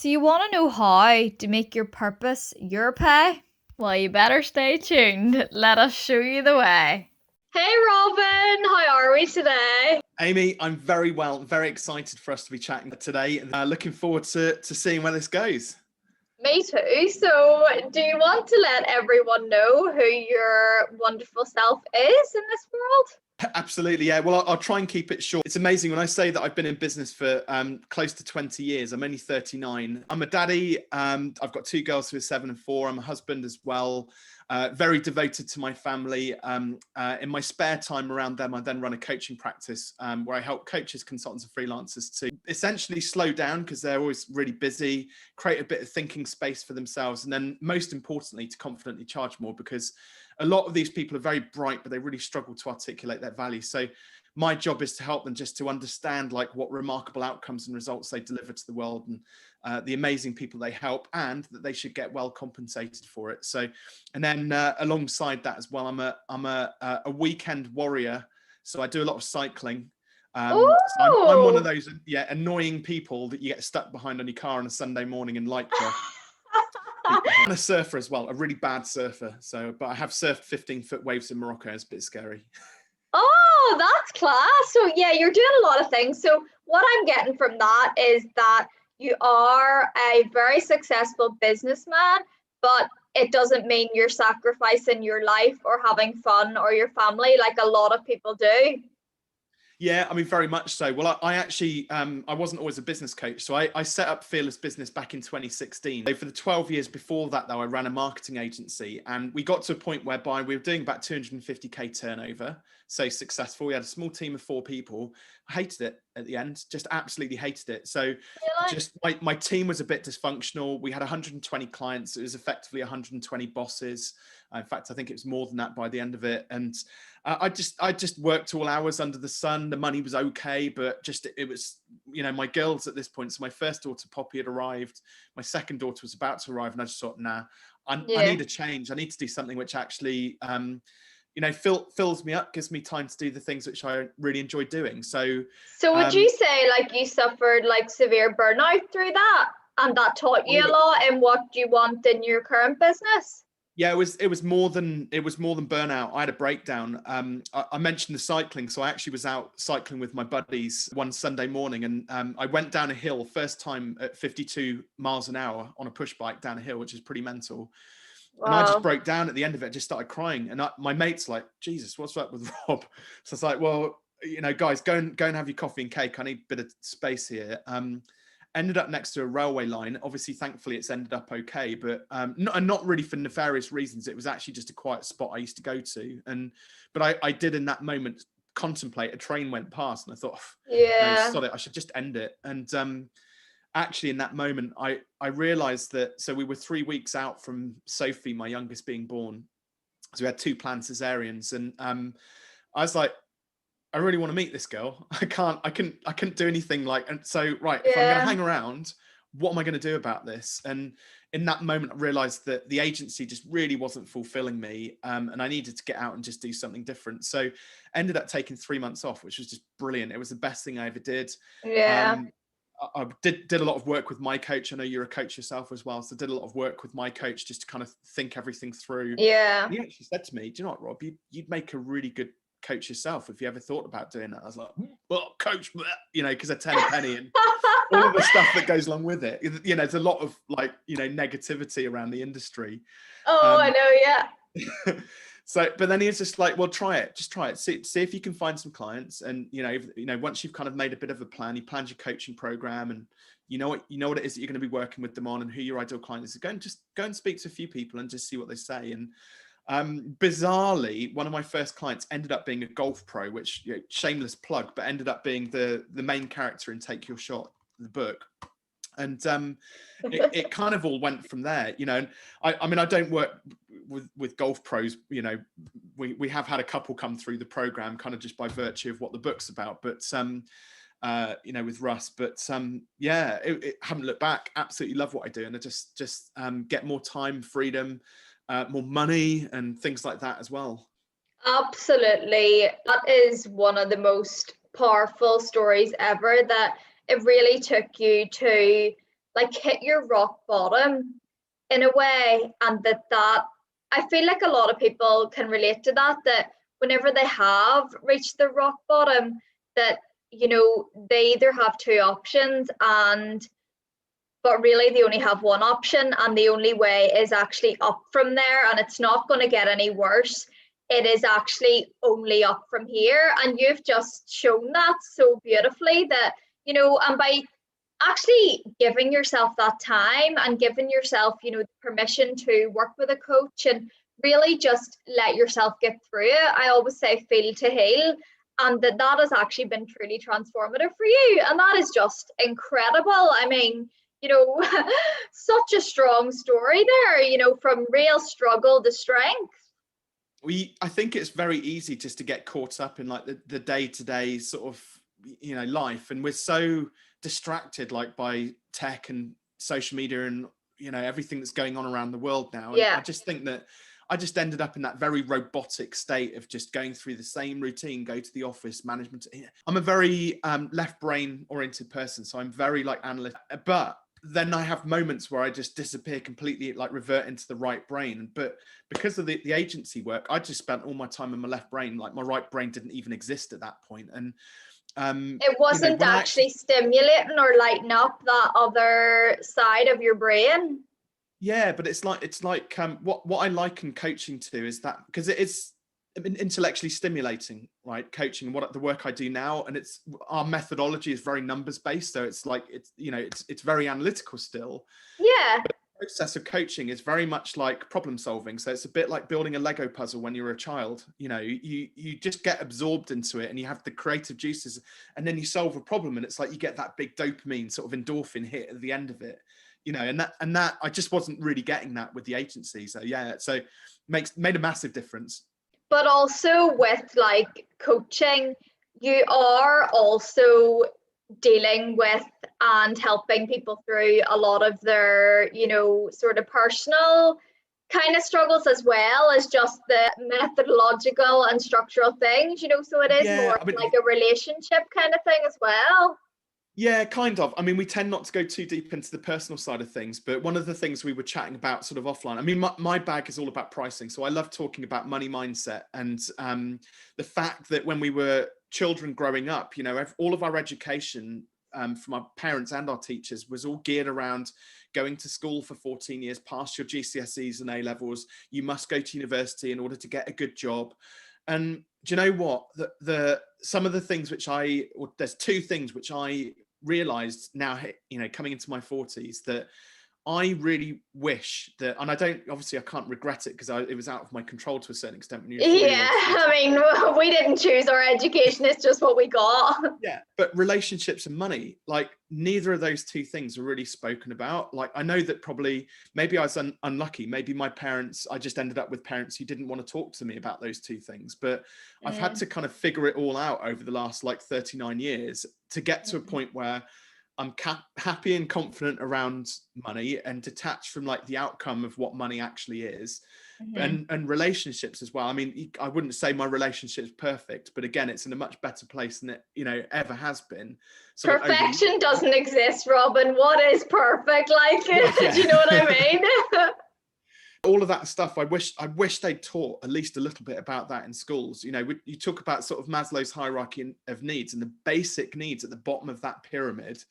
So you want to know how to make your purpose your pay? Well, you better stay tuned. Let us show you the way. Hey Robin, how are we today? Amy, I'm very well, very excited for us to be chatting today and looking forward to seeing where this goes. Me too. So, do you want to let everyone know who your wonderful self is in this world? Absolutely, yeah. Well, I'll try and keep it short. It's amazing when I say that I've been in business for close to 20 years. I'm only 39. I'm a daddy. I've got two girls who are 7 and 4. I'm a husband as well. Very devoted to my family. In my spare time around them, I then run a coaching practice where I help coaches, consultants, and freelancers to essentially slow down because they're always really busy, create a bit of thinking space for themselves, and then most importantly, to confidently charge more, because a lot of these people are very bright, but they really struggle to articulate their value. So my job is to help them just to understand like what remarkable outcomes and results they deliver to the world, and the amazing people they help, and that they should get well compensated for it. So, and then alongside that as well, I'm a weekend warrior. So I do a lot of cycling. So I'm one of those annoying people that you get stuck behind on your car on a Sunday morning in Lycra. I'm a surfer as well, a really bad surfer. So, but I have surfed 15-foot waves in Morocco. It's a bit scary. Oh, that's class. So, yeah, you're doing a lot of things. So, what I'm getting from that is that you are a very successful businessman, but it doesn't mean you're sacrificing your life or having fun or your family like a lot of people do. Yeah, I mean, very much so. Well, I actually, I wasn't always a business coach. So I set up Fearless Business back in 2016. So for the 12 years before that, though, I ran a marketing agency, and we got to a point whereby we were doing about 250K turnover. So successful. We had a small team of 4 people. I hated it at the end, just absolutely hated it. So Really? just my team was a bit dysfunctional. We had 120 clients. It was effectively 120 bosses. In fact, I think it was more than that by the end of it. And I just worked all hours under the sun. The money was okay, but just it was, my girls at this point. So my first daughter, Poppy, had arrived. My second daughter was about to arrive, and I just thought, nah, I need a change. I need to do something which actually, fills me up, gives me time to do the things which I really enjoy doing. So would you say like you suffered like severe burnout through that, and that taught you a lot in what you want in your current business? Yeah, it was more than burnout. I had a breakdown. I mentioned the cycling, so I actually was out cycling with my buddies one Sunday morning, and I went down a hill, first time at 52 miles an hour on a push bike down a hill, which is pretty mental. Wow. And I just broke down at the end of it, just started crying. And my mate's like, Jesus, what's up with Rob? So it's like, well, guys, go and have your coffee and cake. I need a bit of space here. Ended up next to a railway line. Obviously, thankfully, it's ended up okay, but not really for nefarious reasons. It was actually just a quiet spot I used to go to. But I did in that moment contemplate. A train went past, and I thought, sod it, I should just end it. And actually, in that moment, I realized that. So we were 3 weeks out from Sophie, my youngest, being born. So we had 2 planned cesareans, and I was like, I really want to meet this girl. I couldn't do anything like, and so, right, if I'm going to hang around, what am I going to do about this? And in that moment, I realized that the agency just really wasn't fulfilling me. And I needed to get out and just do something different. So ended up taking 3 months off, which was just brilliant. It was the best thing I ever did. Yeah. I did a lot of work with my coach. I know you're a coach yourself as well. So I did a lot of work with my coach just to kind of think everything through. Yeah. And he actually said to me, do you know what, Rob, you'd make a really good coach yourself if you ever thought about doing that. I was like, well, coach, because I turn a penny and all of the stuff that goes along with it. There's a lot of like, negativity around the industry. I know, yeah. So, but then he was just like, well, just try it. See if you can find some clients. And, once you've kind of made a bit of a plan, you planned your coaching program, and you know what it is that you're going to be working with them on, and who your ideal client is. Go and speak to a few people and just see what they say. And bizarrely, one of my first clients ended up being a golf pro, which, shameless plug, but ended up being the main character in Take Your Shot, the book. And it kind of all went from there, and I mean, I don't work with golf pros, we have had a couple come through the program kind of just by virtue of what the book's about, but with Russ, but haven't looked back. Absolutely love what I do, and I just get more time, freedom, more money, and things like that as well. Absolutely. That is one of the most powerful stories ever, that it really took you to like hit your rock bottom in a way, and that I feel like a lot of people can relate to that whenever they have reached the rock bottom, that they either have two options, but really they only have one option, and the only way is actually up from there, and it's not going to get any worse. It is actually only up from here, and you've just shown that so beautifully, that and by actually giving yourself that time and giving yourself permission to work with a coach and really just let yourself get through it. I always say feel to heal, and that has actually been truly transformative for you, and that is just incredible. I mean, such a strong story there, from real struggle to strength. I think it's very easy just to get caught up in like the day-to-day sort of life, and we're so distracted like by tech and social media and everything that's going on around the world now. And I just think that I just ended up in that very robotic state of just going through the same routine, go to the office, management. I'm a very left brain oriented person, so I'm very like analytic, but then I have moments where I just disappear completely, like revert into the right brain. But because of the agency work, I just spent all my time in my left brain. Like my right brain didn't even exist at that point. And it wasn't actually stimulating or lighting up that other side of your brain. Yeah, but it's like what I liken coaching to is that, because it is intellectually stimulating, right? Coaching, what the work I do now, and it's our methodology is very numbers based, so it's like it's very analytical still. Yeah. But the process of coaching is very much like problem solving, so it's a bit like building a Lego puzzle when you were a child. You just get absorbed into it, and you have the creative juices, and then you solve a problem, and it's like you get that big dopamine sort of endorphin hit at the end of it. And that I just wasn't really getting that with the agency. So yeah, so made a massive difference. But also with like coaching, you are also dealing with and helping people through a lot of their, sort of personal kind of struggles, as well as just the methodological and structural things, so it is more like a relationship kind of thing as well. Yeah, kind of. I mean, we tend not to go too deep into the personal side of things, but one of the things we were chatting about sort of offline, I mean, my bag is all about pricing. So I love talking about money mindset, and the fact that when we were children growing up, all of our education from our parents and our teachers was all geared around going to school for 14 years, pass your GCSEs and A levels. You must go to university in order to get a good job. And do you know what? Some of the things there's two things which I realized now, coming into my 40s, that I really wish that, and I can't regret it because it was out of my control to a certain extent when you were 4 years old. I mean, we didn't choose our education, it's just what we got. Yeah, but relationships and money, like neither of those two things are really spoken about. Like I know that probably maybe I was unlucky, maybe I just ended up with parents who didn't want to talk to me about those two things, but I've had to kind of figure it all out over the last like 39 years to get to a point where I'm happy and confident around money and detached from like the outcome of what money actually is. And relationships as well. I mean, I wouldn't say my relationship's perfect, but again, it's in a much better place than it ever has been. So perfection doesn't exist, Robin. What is perfect? Like, do you know what I mean? All of that stuff, I wish they'd taught at least a little bit about that in schools. You talk about sort of Maslow's hierarchy of needs, and the basic needs at the bottom of that pyramid,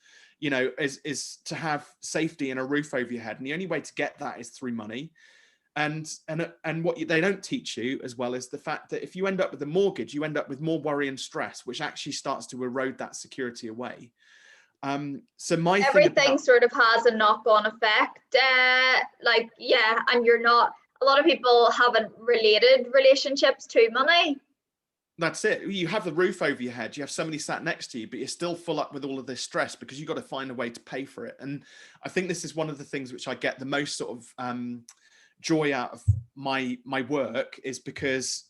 is to have safety and a roof over your head. And the only way to get that is through money. And what they don't teach you as well is the fact that if you end up with a mortgage, you end up with more worry and stress, which actually starts to erode that security away. So everything sort of has a knock-on effect. And a lot of people haven't related relationships to money. That's it. You have the roof over your head, you have somebody sat next to you, but you're still full up with all of this stress because you've got to find a way to pay for it. And I think this is one of the things which I get the most sort of joy out of my work, is because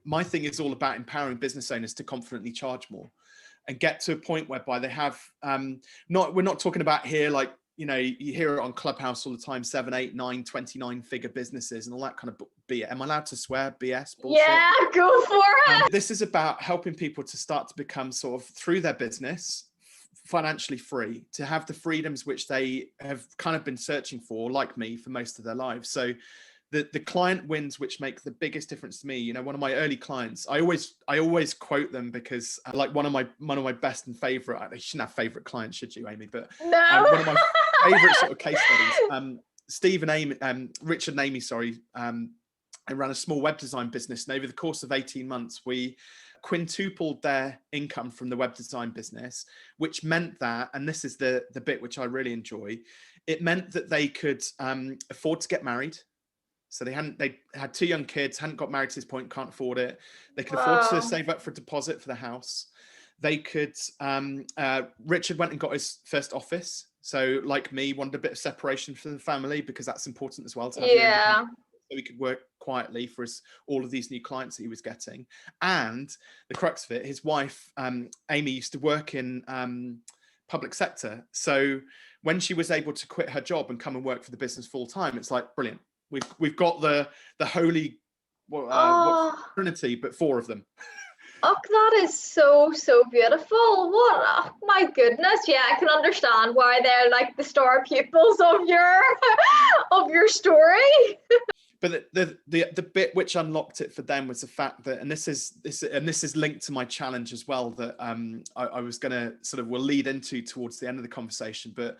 my thing is all about empowering business owners to confidently charge more and get to a point whereby they have we're not talking about here like you hear it on Clubhouse all the time, 7, 8, 9, 29 figure businesses and all that kind of BS. Am I allowed to swear? BS bullshit? Yeah, go for it. This is about helping people to start to become sort of, through their business, financially free, to have the freedoms which they have kind of been searching for, like me, for most of their lives. So the client wins, which make the biggest difference to me. You know, one of my early clients, I always quote them because like one of my best and favorite, you shouldn't have favorite clients, should you, Amy? But No. one of my favorite sort of case studies, Steve and Amy, Richard and Amy, sorry, I ran a small web design business, and over the course of 18 months, we quintupled their income from the web design business, which meant that, and this is the bit which I really enjoy, it meant that they could afford to get married. So they had 2 young kids, hadn't got married to this point, can't afford it. They could afford to save up for a deposit for the house. They could, Richard went and got his first office. So like me, wanted a bit of separation from the family, because that's important as well, to have your independence, so he could work quietly for all of these new clients that he was getting. And the crux of it, his wife, Amy, used to work in public sector. So when she was able to quit her job and come and work for the business full time, it's like, brilliant. We've got the holy trinity, but 4 of them. Oh, that is so beautiful. What? Oh, my goodness. Yeah, I can understand why they're like the star pupils of your story. But the bit which unlocked it for them was the fact that, and this is linked to my challenge as well, that I was going to sort of will lead into towards the end of the conversation. But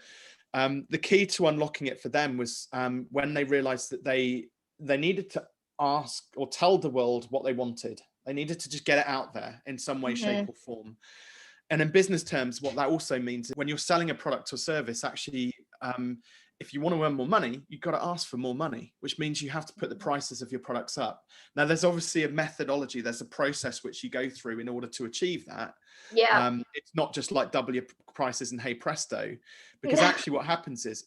the key to unlocking it for them was when they realized that they needed to ask or tell the world what they wanted. They needed to just get it out there in some way, shape or form. And in business terms, what that also means is when you're selling a product or service, actually, if you want to earn more money, you've got to ask for more money, which means you have to put the prices of your products up. Now, there's obviously a methodology, there's a process which you go through in order to achieve that. Yeah. It's not just like double your prices and hey presto, because actually what happens is,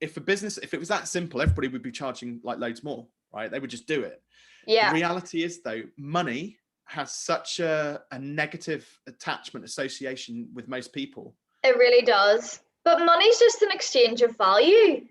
if it was that simple, everybody would be charging like loads more, right? They would just do it. Yeah. The reality is though, money has such a negative attachment association with most people. It really does. But money's just an exchange of value.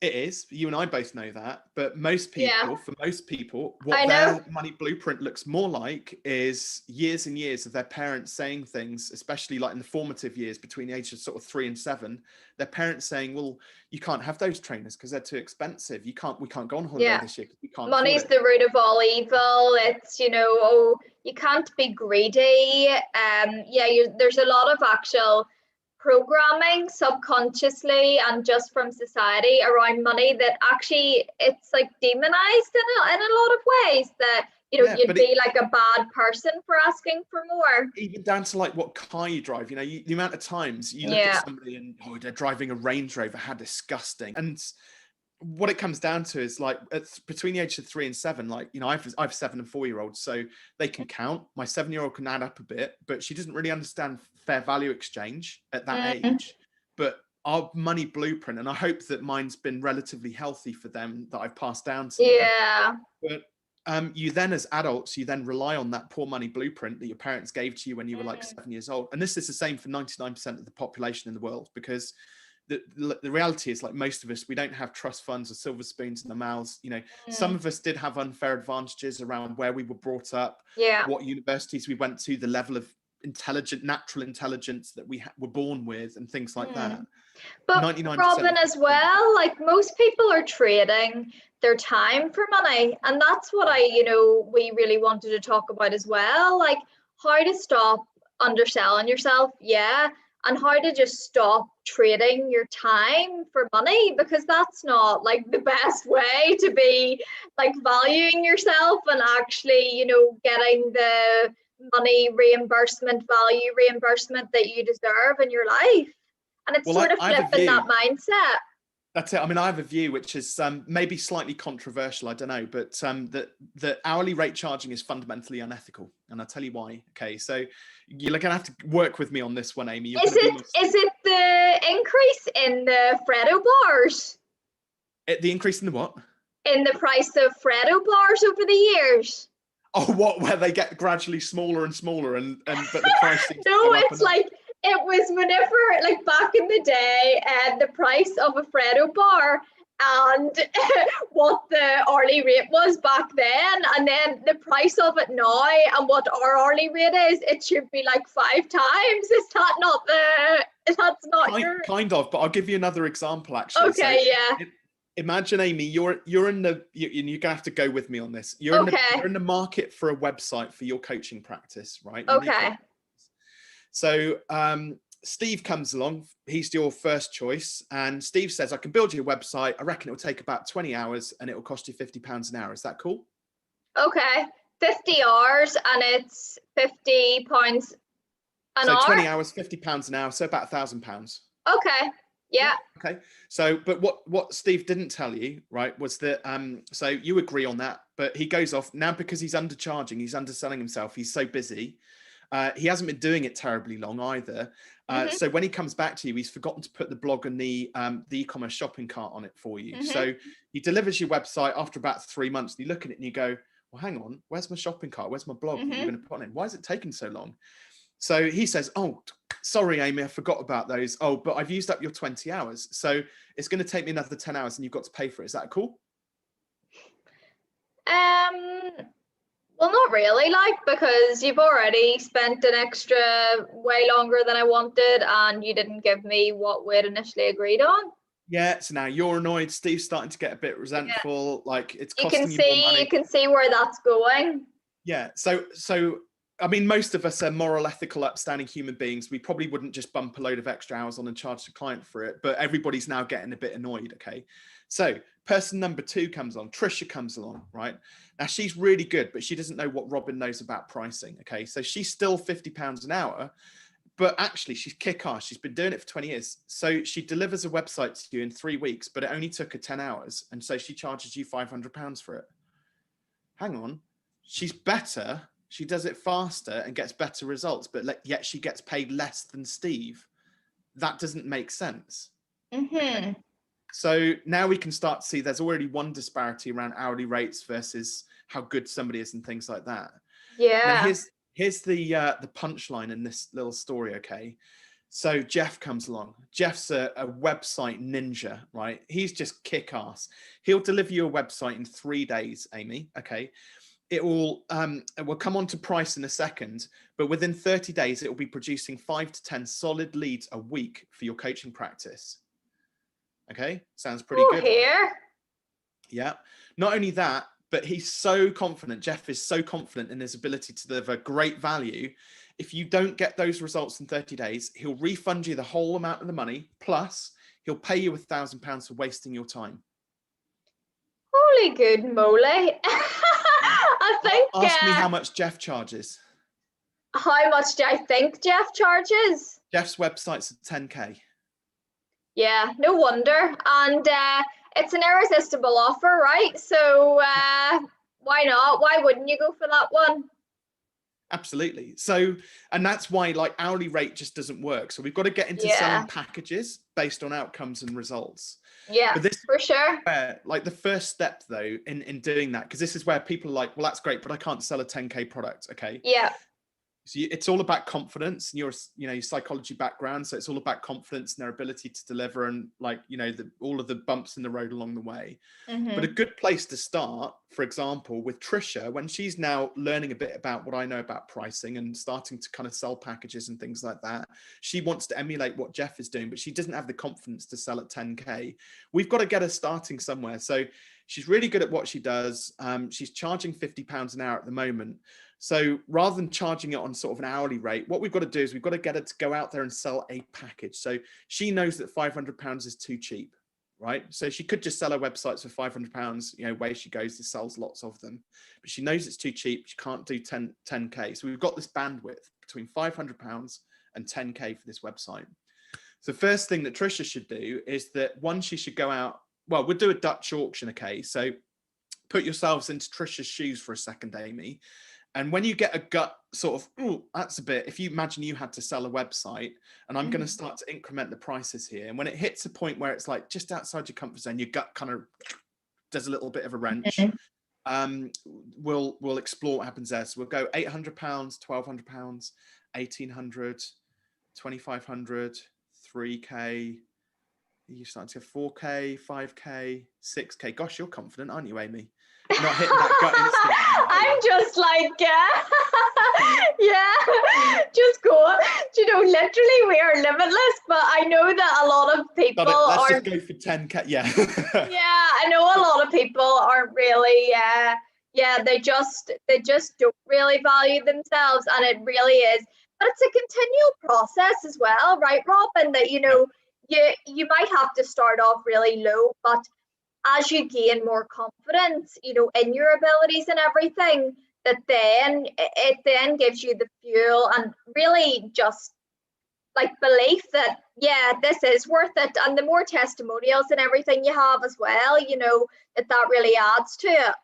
It is. You and I both know that. But most people, for most people, what their money blueprint looks more like is years and years of their parents saying things, especially like in the formative years between the ages of sort of 3 and 7, their parents saying, well, you can't have those trainers because they're too expensive. We can't go on holiday this year because we can't. Money's the root of all evil. It's, you can't be greedy. There's a lot of actual programming subconsciously and just from society around money that actually it's like demonized in a lot of ways, that you'd be like a bad person for asking for more, even down to like what car you drive. The amount of times you look at somebody and they're driving a Range Rover, how disgusting. And what it comes down to is like between the age of 3 and 7, like I have 7 and 4-year-olds, so they can count. My 7-year-old can add up a bit, but she doesn't really understand fair value exchange at that age. But our money blueprint, and I hope that mine's been relatively healthy for them, that I've passed down to them. But you then, as adults, you then rely on that poor money blueprint that your parents gave to you when you were like 7 years old. And this is the same for 99% of the population in the world, because the reality is, like most of us, we don't have trust funds or silver spoons in the mouths. Some of us did have unfair advantages around where we were brought up, what universities we went to, the level of natural intelligence that we were born with, and things like that. But 99%, Robin, as well, like most people are trading their time for money, and that's what we really wanted to talk about as well, like how to stop underselling yourself, and how to just stop trading your time for money, because that's not like the best way to be like valuing yourself and actually, getting the money value reimbursement that you deserve in your life. And it's sort of flipping that mindset. That's it. I mean, I have a view which is maybe slightly controversial, I don't know, but that hourly rate charging is fundamentally unethical. And I'll tell you why. Okay, so you're going to have to work with me on this one, Amy. Is it the increase in the Freddo bars? The increase in the what? In the price of Freddo bars over the years. Oh, what? Where they get gradually smaller and smaller, but the price seems no, it's like it was whenever, like back in the day, the price of a Freddo bar and what the hourly rate was back then, and then the price of it now and what our hourly rate is, it should be like 5 times. Is that not that's not your... Kind of, but I'll give you another example actually. Okay, yeah. Imagine, Amy, you're in the, you're gonna have to go with me on this. You're in the market for a website for your coaching practice, right? Okay. So Steve comes along, he's your first choice, and Steve says, I can build you a website. I reckon it'll take about 20 hours and it'll cost you £50 an hour. Is that cool? Okay. 50 hours and it's £50 an hour? So 20 hours, £50 an hour, so about £1,000. Okay. Yeah. Okay. So, but what Steve didn't tell you, right, was that, so you agree on that, but he goes off now because he's undercharging, he's underselling himself, he's so busy. He hasn't been doing it terribly long either. So when he comes back to you, he's forgotten to put the blog and the e-commerce shopping cart on it for you. So he delivers your website after about 3 months, and you look at it and you go, well, hang on, where's my shopping cart? Where's my blog that you're going to put on it? Why is it taking so long? So he says, oh, sorry, Amy, I forgot about those. Oh, but I've used up your 20 hours. So it's going to take me another 10 hours and you've got to pay for it. Is that cool? Well, not really, like, because you've already spent an extra way longer than I wanted and you didn't give me what we'd initially agreed on. Yeah, so now you're annoyed. Steve's starting to get a bit resentful. Like, it's costing you more money. You can see where that's going. Yeah, so I mean, most of us are moral, ethical, upstanding human beings. We probably wouldn't just bump a load of extra hours on and charge the client for it, but everybody's now getting a bit annoyed, okay? So person number 2 comes on, Trisha comes along, right? Now she's really good, but she doesn't know what Robin knows about pricing, okay? So she's still £50 an hour, but actually she's kick-ass. She's been doing it for 20 years. So she delivers a website to you in 3 weeks, but it only took her 10 hours. And so she charges you £500 for it. Hang on, she's better. She does it faster and gets better results, but yet she gets paid less than Steve. That doesn't make sense. Okay. So now we can start to see there's already one disparity around hourly rates versus how good somebody is and things like that. Yeah. Now here's the punchline in this little story, okay? So Jeff comes along. Jeff's a website ninja, right? He's just kick-ass. He'll deliver you a website in 3 days, Amy, okay? We'll come on to price in a second, but within 30 days, it will be producing 5 to 10 solid leads a week for your coaching practice. Okay, sounds pretty good. Here. Yeah. Not only that, but he's so confident. Jeff is so confident in his ability to deliver great value. If you don't get those results in 30 days, he'll refund you the whole amount of the money. Plus, he'll pay you £1,000 for wasting your time. Holy good moly. I think. Ask me how much Jeff charges. How much do I think Jeff charges? Jeff's website's at 10K. Yeah, no wonder. And it's an irresistible offer, right? So why not? Why wouldn't you go for that one? Absolutely. So, and that's why like hourly rate just doesn't work. So we've got to get into selling packages based on outcomes and results. Yeah, but this for sure. Like the first step though, in doing that, because this is where people are like, well, that's great, but I can't sell a 10K product. Okay. Yeah. So it's all about confidence and your psychology background. So it's all about confidence and their ability to deliver and like, all of the bumps in the road along the way. But a good place to start, for example, with Trisha, when she's now learning a bit about what I know about pricing and starting to kind of sell packages and things like that, she wants to emulate what Jeff is doing, but she doesn't have the confidence to sell at 10K. We've got to get her starting somewhere. So she's really good at what she does. She's charging £50 an hour at the moment. So rather than charging it on sort of an hourly rate, what we've got to do is we've got to get her to go out there and sell a package. So she knows that £500 is too cheap, right? So she could just sell her websites for £500, where she goes, she sells lots of them, but she knows it's too cheap. She can't do 10K. So we've got this bandwidth between £500 and 10K for this website. So the first thing that Trisha should do is that one, she should go out, well, we'll do a Dutch auction, okay? So put yourselves into Trisha's shoes for a second, Amy. And when you get a gut sort of, oh, that's a bit, if you imagine you had to sell a website and I'm going to start to increment the prices here. And when it hits a point where it's like just outside your comfort zone, your gut kind of does a little bit of a wrench. We'll explore what happens there. So we'll go £800, £1,200, £1,800, £2,500, £3K, you're starting to go 4K, 5K, 6K. Gosh, you're confident, aren't you, Amy? Not hitting that gut instinct. I'm just like, yeah, just go. You know, literally we are limitless, but I know that a lot of people Let's are. just go for 10K. Yeah. Yeah, I know a lot of people aren't really. Yeah, they just don't really value themselves, and it really is. But it's a continual process as well, right, Robin? That you might have to start off really low, but as you gain more confidence, in your abilities and everything, that then it then gives you the fuel and really just like belief that, yeah, this is worth it. And the more testimonials and everything you have as well, that really adds to it.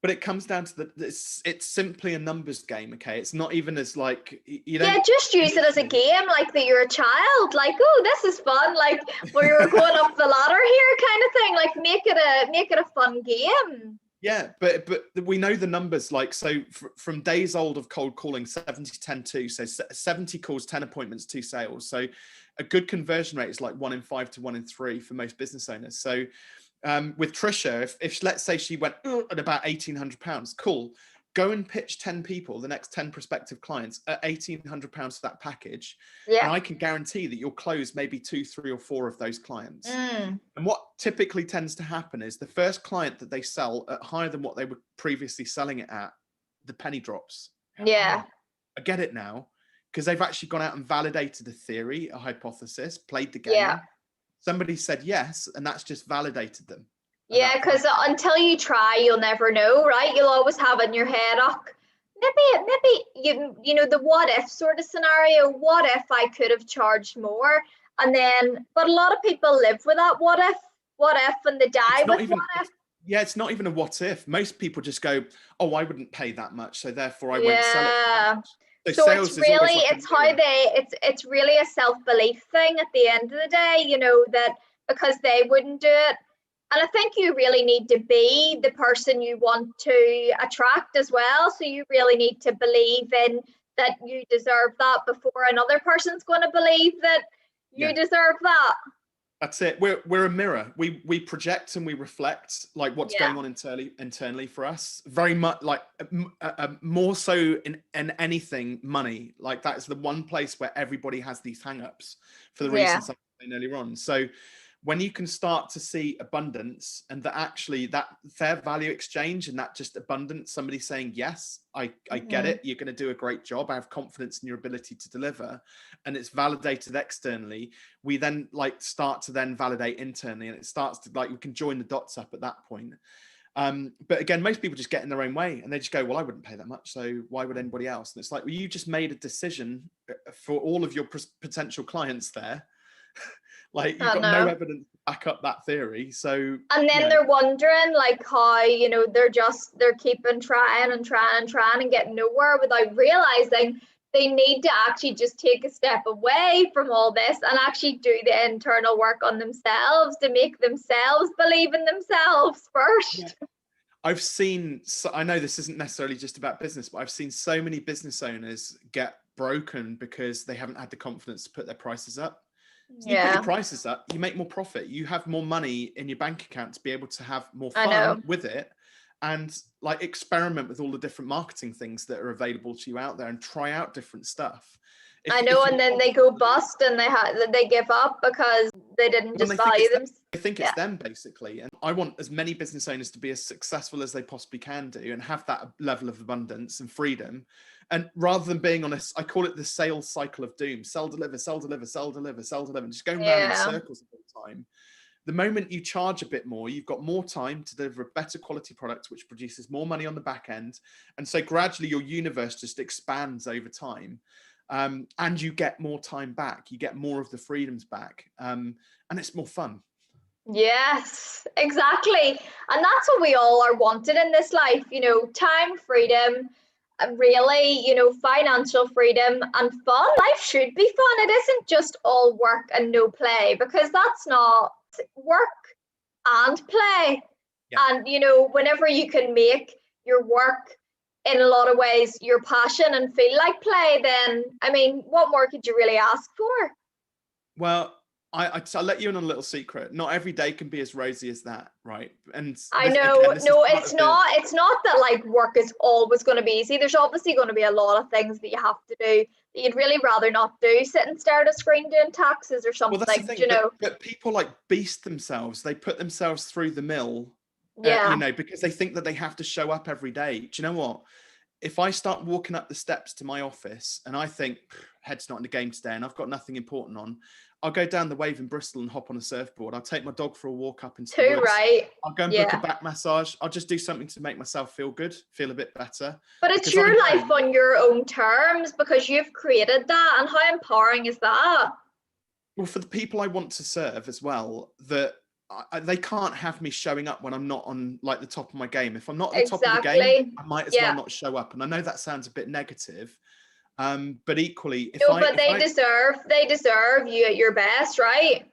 But it comes down to it's simply a numbers game, okay? It's not even as like, you don't. Yeah, just use it as a game, like that you're a child, like, oh, this is fun, like we were going up the ladder here kind of thing, like make it a fun game. Yeah, but we know the numbers, like, so from days old of cold calling, 70, 10, 2, so 70 calls, 10 appointments, 2 sales. So a good conversion rate is like 1 in 5 to 1 in 3 for most business owners. So with Trisha, if let's say she went at about £1,800, cool. Go and pitch 10 people, the next 10 prospective clients at £1,800 for that package. Yeah. And I can guarantee that you'll close maybe 2, 3 or 4 of those clients. Mm. And what typically tends to happen is the first client that they sell at higher than what they were previously selling it at, the penny drops. Yeah. Oh, I get it now, because they've actually gone out and validated a theory, a hypothesis, played the game. Yeah. Somebody said yes, and that's just validated them. Yeah, because until you try, you'll never know, right? You'll always have in your head, maybe the what if sort of scenario. What if I could have charged more? And then, but a lot of people live with that what if, and they die with what if. Yeah, it's not even a what if. Most people just go, oh, I wouldn't pay that much, so therefore I won't sell it for that much. So it's really, it's really a self-belief thing at the end of the day, that because they wouldn't do it. And I think you really need to be the person you want to attract as well. So you really need to believe in that you deserve that before another person's going to believe that you deserve that. That's it. We're a mirror. We project and we reflect like what's going on internally for us. Very much like more so in anything, money. Like that is the one place where everybody has these hang-ups for the reasons I explained earlier on. So when you can start to see abundance and that actually that fair value exchange and that just abundance, somebody saying, yes, I get it. You're going to do a great job. I have confidence in your ability to deliver. And it's validated externally. We then like start to then validate internally, and it starts to like, we can join the dots up at that point. But again, most people just get in their own way and they just go, well, I wouldn't pay that much, so why would anybody else? And it's like, well, you just made a decision for all of your potential clients there. Like you've got no evidence to back up that theory. So and then they're wondering like how they're keeping trying and getting nowhere without realizing they need to actually just take a step away from all this and actually do the internal work on themselves to make themselves believe in themselves first. I've seen, I know this isn't necessarily just about business, but I've seen so many business owners get broken because they haven't had the confidence to put their prices up. So you put your prices up, you make more profit, you have more money in your bank account to be able to have more fun with it and like experiment with all the different marketing things that are available to you out there and try out different stuff. And then they go bust and they give up because they didn't just value them. I think it's them basically. And I want as many business owners to be as successful as they possibly can do and have that level of abundance and freedom. And rather than being on I call it the sales cycle of doom, sell, deliver, sell, deliver, sell, deliver, sell, deliver, and just going around in circles all the time. The moment you charge a bit more, you've got more time to deliver a better quality product, which produces more money on the back end. And so gradually your universe just expands over time. And you get more time back, you get more of the freedoms back, and it's more fun. Yes, exactly. And that's what we all are wanted in this life, time, freedom, really, financial freedom and fun. Life should be fun. It isn't just all work and no play, because that's not work and play. And, whenever you can make your work in a lot of ways your passion and feel like play, then I mean, what more could you really ask for? Well, I'll let you in on a little secret. Not every day can be as rosy as that, right? And I know, no, it's not that like work is always going to be easy. There's obviously going to be a lot of things that you have to do that you'd really rather not do. Sit and stare at a screen doing taxes or something, well, that's the thing, you know. but people like beast themselves. They put themselves through the mill, Yeah. you know, because they think that they have to show up every day. Do you know what? If I start walking up the steps to my office and I think head's not in the game today and I've got nothing important on, I'll go down the wave in Bristol and hop on a surfboard. I'll take my dog for a walk up into the Too woods. right. I'll go and book a back massage. I'll just do something to make myself feel good, feel a bit better. But it's your life on your own terms because you've created that. And how empowering is that? Well, for the people I want to serve as well, that they can't have me showing up when I'm not on like the top of my game. If I'm not on the top of the game, I might as well not show up. And I know that sounds a bit negative, but equally, they deserve you at your best, right?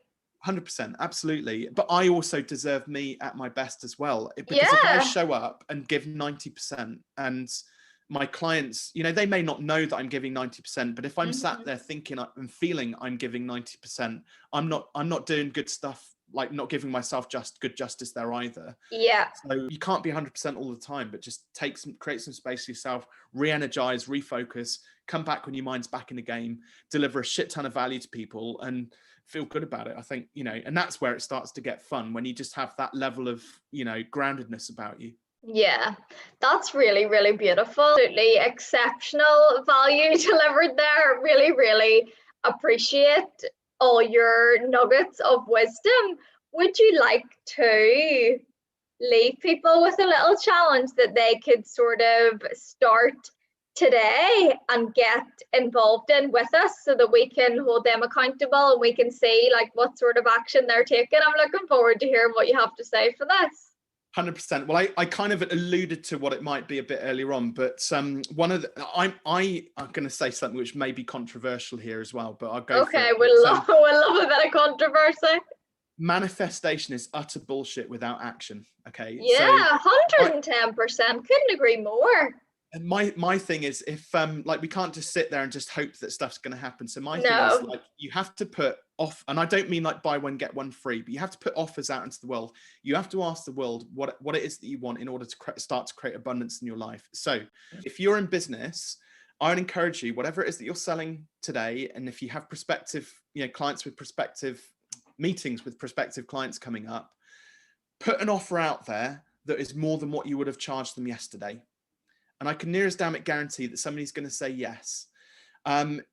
100%, absolutely. But I also deserve me at my best as well. Because if I show up and give 90%, and my clients, you know, they may not know that I'm giving 90%, but if I'm sat there thinking and feeling I'm giving 90%, I'm not doing good stuff, like not giving myself good justice there either. Yeah. So you can't be 100% all the time, but just create some space for yourself, re-energize, refocus, come back when your mind's back in the game, deliver a shit ton of value to people and feel good about it. I think, you know, and that's where it starts to get fun, when you just have that level of, you know, groundedness about you. Yeah, that's really, really beautiful. Absolutely exceptional value delivered there. Really, really appreciate all your nuggets of wisdom. Would you like to leave people with a little challenge that they could sort of start today and get involved in with us so that we can hold them accountable and we can see like what sort of action they're taking? I'm looking forward to hearing what you have to say for this. 100%. Well, I kind of alluded to what it might be a bit earlier on, but I'm going to say something which may be controversial here as well, but I'll go for it. We'll love a bit of controversy. Manifestation is utter bullshit without action. Okay. Yeah, 110%. Couldn't agree more. And my thing is, if like we can't just sit there and just hope that stuff's going to happen. So my thing is, like, you have to put off, and I don't mean like buy one get one free, but you have to put offers out into the world. You have to ask the world what it is that you want in order to start to create abundance in your life. So if you're in business, I would encourage you, whatever it is that you're selling today, and if you have prospective, you know, clients with prospective meetings with prospective clients coming up, put an offer out there that is more than what you would have charged them yesterday. And I can near as damn it guarantee that somebody's going to say yes.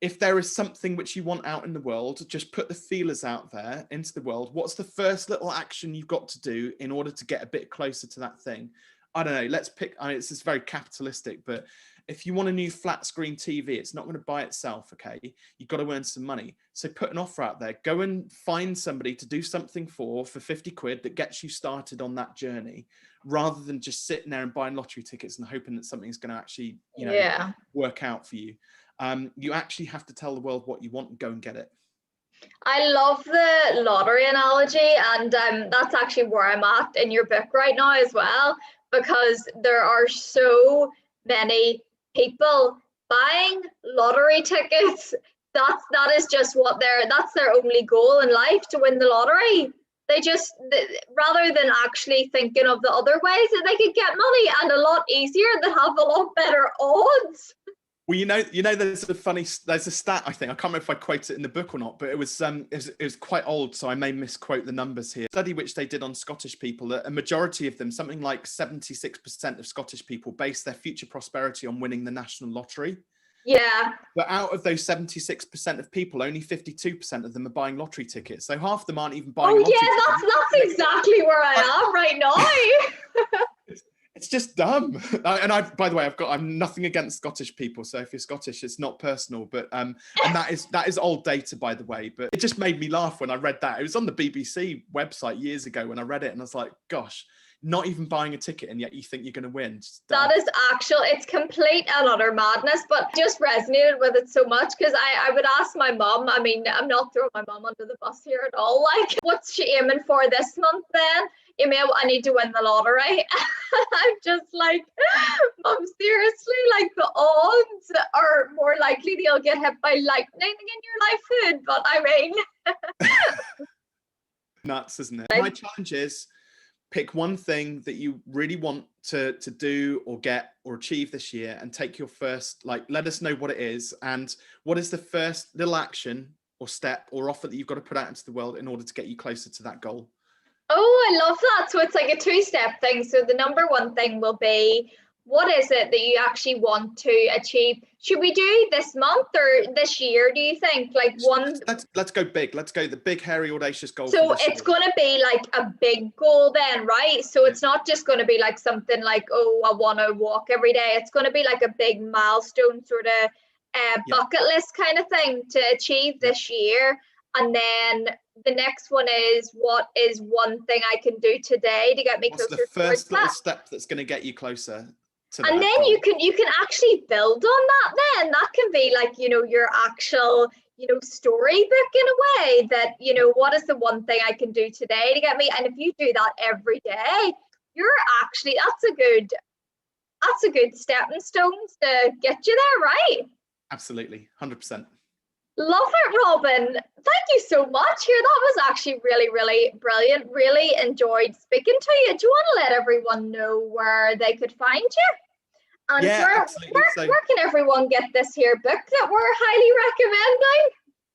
If there is something which you want out in the world, just put the feelers out there into the world. What's the first little action you've got to do in order to get a bit closer to that thing? I don't know. Let's pick. It's just very capitalistic, but if you want a new flat screen TV, it's not going to buy itself. Okay, you've got to earn some money. So put an offer out there. Go and find somebody to do something for 50 quid that gets you started on that journey, rather than just sitting there and buying lottery tickets and hoping that something's going to actually, you know, work out for you. You actually have to tell the world what you want and go and get it. I love the lottery analogy, and that's actually where I'm at in your book right now as well, because there are so many people buying lottery tickets. That is just what that's their only goal in life, to win the lottery. They just, rather than actually thinking of the other ways that they could get money, and a lot easier, that have a lot better odds. Well, you know, there's a stat, I think, I can't remember if I quote it in the book or not, but it was quite old, so I may misquote the numbers here. A study which they did on Scottish people, a majority of them, something like 76% of Scottish people, base their future prosperity on winning the national lottery. Yeah. But out of those 76% of people, only 52% of them are buying lottery tickets. So half of them aren't even buying lottery tickets. That's exactly where I am right now. It's just dumb. And by the way, I'm nothing against Scottish people. So if you're Scottish, it's not personal, but and that is old data, by the way. But it just made me laugh when I read that. It was on the BBC website years ago when I read it, and I was like, gosh, not even buying a ticket, and yet you think you're going to win. That is it's complete and utter madness, but just resonated with it so much, because I would ask my mum, I mean, I'm not throwing my mum under the bus here at all, like, what's she aiming for this month then? Emil, I need to win the lottery. I'm just like, Mum, seriously, like the odds are more likely they'll get hit by lightning in your livelihood. But I mean, nuts, isn't it? My challenge is pick one thing that you really want to do or get or achieve this year, and take your first, like, let us know what it is, and what is the first little action or step or offer that you've got to put out into the world in order to get you closer to that goal. Oh, I love that. So it's like a two-step thing. So the number one thing will be, what is it that you actually want to achieve? Should we do this month or this year, do you think? Like one. Let's go big. Let's go the big, hairy, audacious goal. So it's going to be like a big goal then, right? So it's not just going to be like something like, oh, I want to walk every day. It's going to be like a big milestone sort of bucket list kind of thing to achieve this year. And then the next one is, what is one thing I can do today to get me closer the first little that? Step that's going to get you closer to and that then goal. you can actually build on that. Then that can be like, you know, your actual, you know, storybook in a way, that, you know, what is the one thing I can do today to get me? And if you do that every day, you're actually, that's a good stepping stones to get you there, right? Absolutely, 100%. Love it, Robin. Thank you so much. Here, that was actually really, really brilliant. Really enjoyed speaking to you. Do you want to let everyone know where they could find you? And where can everyone get this here book that we're highly recommending?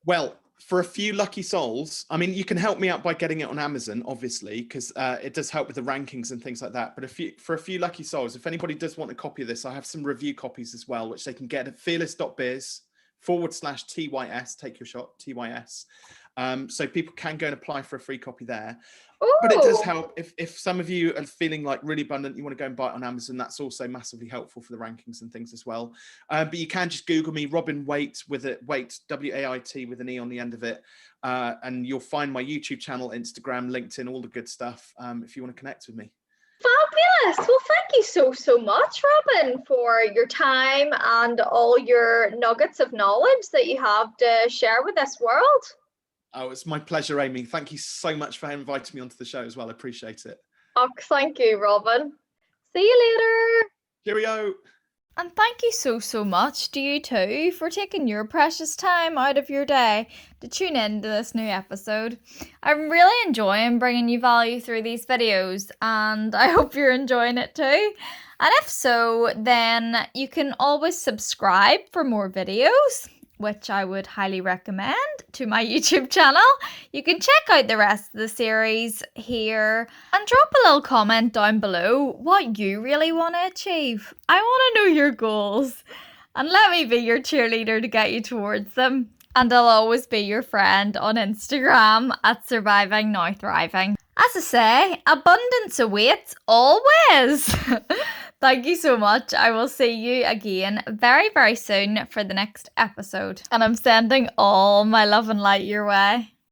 Well, for a few lucky souls, I mean, you can help me out by getting it on Amazon, obviously, because it does help with the rankings and things like that. But for a few lucky souls, if anybody does want a copy of this, I have some review copies as well, which they can get at fearless.biz/TYS, take your shot, TYS. So people can go and apply for a free copy there. Ooh. But it does help if some of you are feeling like really abundant, you want to go and buy it on Amazon. That's also massively helpful for the rankings and things as well. But you can just Google me, Robin Waite, with it, Waite, W-A-I-T, with an E on the end of it. And you'll find my YouTube channel, Instagram, LinkedIn, all the good stuff, if you want to connect with me. Fabulous. Well, thank you so much, Robin, for your time and all your nuggets of knowledge that you have to share with this world. Oh, it's my pleasure, Amy. Thank you so much for inviting me onto the show as well. I appreciate it. Oh, thank you, Robin. See you later. Cheerio. And thank you so much to you too for taking your precious time out of your day to tune in to this new episode. I'm really enjoying bringing you value through these videos, and I hope you're enjoying it too. And if so, then you can always subscribe for more videos, which I would highly recommend, to my YouTube channel. You can check out the rest of the series here and drop a little comment down below what you really want to achieve. I want to know your goals, and let me be your cheerleader to get you towards them. And I'll always be your friend on Instagram at Surviving Now Thriving. As I say, abundance awaits always. Thank you so much. I will see you again very soon for the next episode. And I'm sending all my love and light your way.